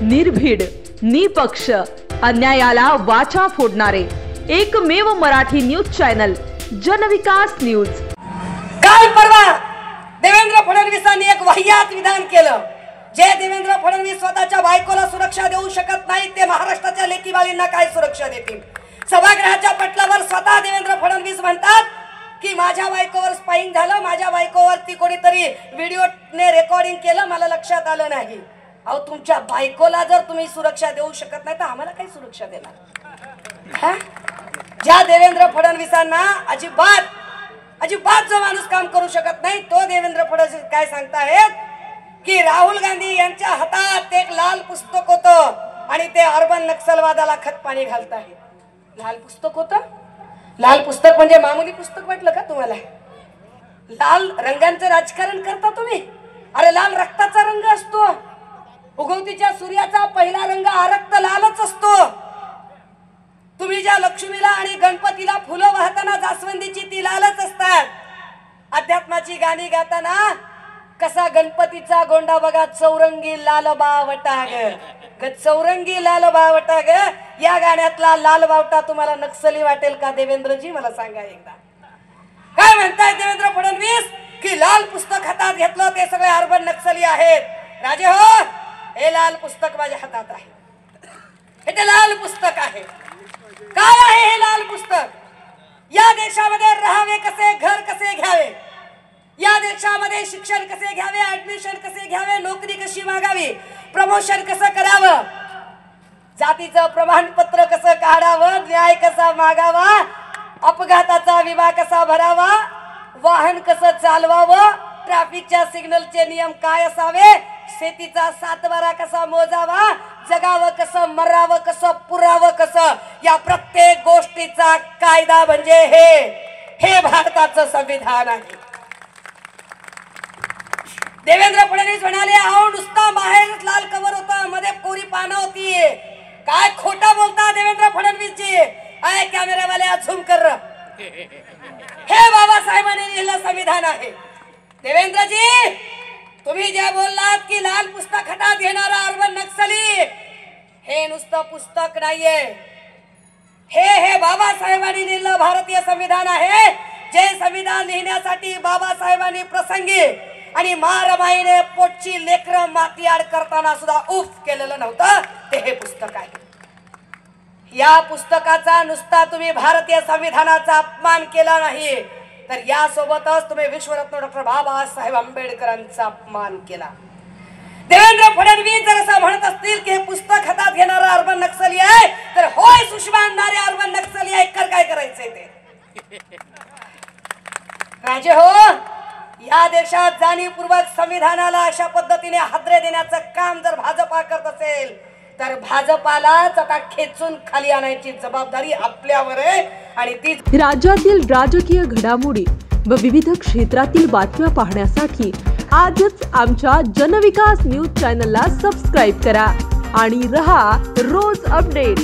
निर्भीड, निपक्ष, अन्यायाला वाचा फोडणारे एकमेव मराठी न्यूज चॅनल जनविकास न्यूज। काल परवा देवेंद्र फडणवीसांनी एक वाह्यात विधान केलं। जे देवेंद्र फडणवीस स्वतःच्या बायकोला सुरक्षा देऊ शकत नाही ते महाराष्ट्राच्या लेकी बाळींना काय सुरक्षा देतील। सभागृहाच्या पटलावर स्वतः देवेंद्र फडणवीस म्हणतात की माझ्या बायकोवर स्पाइंग झालं, माझ्या बायकोवरती कोणीतरी व्हिडिओने रेकॉर्डिंग केलं, मला लक्षात आलं नाही। अहो, तुमच्या बायकोला जर तुम्ही सुरक्षा देऊ शकत नाही तर आम्हाला काय सुरक्षा देणार? ज्या देवेंद्र फडणवीसांना अजिबात जो माणूस काम करू शकत नाही तो देवेंद्र फडणवीस काय सांगतायत की राहुल गांधी यांच्या हातात एक लाल पुस्तक होतं आणि ते अर्बन नक्षलवादाला खतपाणी घालतायत। लाल पुस्तक होतं? लाल पुस्तक म्हणजे मामूली पुस्तक वाटलं का तुम्हाला? लाल रंगांचं राजकारण करता तुम्ही? अरे लाल रक्ताचा रंग असतो। उगवतीच्या सूर्याचा पहिला रंग आरक्त लालच असतो। तुम्ही ज्या लक्ष्मीला आणि गणपतीला फुलं वाहताना जास्वंदीची ती लालच असतात। अध्यात्माची गाणी गाताना कसा गणपतीचा गोंडा बघा, चौरंगी लाल बावटा ग, चौरंगी लाल बावटा ग। या गाण्यातला लाल बावटा तुम्हाला नक्सली वाटेल का देवेंद्रजी? मला सांगा एकदा। काय म्हणताय देवेंद्र फडणवीस की लाल पुस्तक हातात घेतलं ते सगळे अर्बन नक्सली आहेत? राजे हो, हे लाल पुस्तक माझ्या हातात आहे। हे लाल पुस्तक आहे। काय आहे हे लाल पुस्तक? या देशामध्ये राहावे कसे, घर कसे घ्यावे, या देशामध्ये शिक्षण कसे घ्यावे, ऍडमिशन कसे घ्यावे, नोकरी कशी मागावी, प्रमोशन कसं करावं, जातीचं प्रमाणपत्र कसं काढावं, न्याय कसा मागावा, अपघाताचा विमा कसा भरावा, वाहन कसं चालवावं, ट्रॅफिकच्या सिग्नलचे नियम काय असावे, शेतीचा सातबारा कसा मोजावा, जगावं कसं, मरावं कसं, पुरावं कसं, या प्रत्येक गोष्टीचा कायदा म्हणजे हे भारताचं संविधान आहे। देवेंद्र फडणवीस म्हणाले अहो नुसता बाहेरच लाल कव्हर होता, मध्ये कोरी पानं होती। काय खोटा बोलता देवेंद्र फडणवीस जी? आय कॅमेरावाले झूम कर। हे बाबासाहेबांनी लिहिलेलं संविधान आहे। देवेंद्रजी, तुम्ही जे बोललात की लाल पुस्तक हातात घेणारा अर्बन नक्सली, हे नुसतं पुस्तक नाहीये, हे बाबासाहेबांनी लिहिलेलं भारतीय संविधान आहे। जे संविधान लिहिण्यासाठी बाबासाहेबांनी प्रसंगी आणि मारमाईने पोटची लेकरं माती आड करताना सुद्धा उफ केलेलं नव्हतं ते हे पुस्तक आहे। या पुस्तकाचा नुसता तुम्ही भारतीय संविधानाचा अपमान केला नाही तर यासोबतच तुम्ही विश्वरत्न डॉक्टर बाबासाहेब आंबेडकरांचा अपमान केला। देवेंद्र फडणवीस जर असं म्हणत असतील की हे पुस्तक हातात घेणारा अर्बन नक्सली आहे तर होय सुषमा आणणारे अर्बन नक्सली आहे, काय करायचंय ते? राजे हो, या देशात जाणीवपूर्वक संविधानाला अशा पद्धतीने हादरे देण्याचं काम जर भाजपा करत असेल तर भाजपालाच आता खेचून खाली आणायची जबाबदारी आपल्यावर आहे। आणि ती राज्यातील राजकीय घडामोडी व विविध क्षेत्रातील बातम्या पाहण्यासाठी आजच आमच्या जनविकास न्यूज चॅनलला सबस्क्राईब करा आणि रहा रोज अपडेट।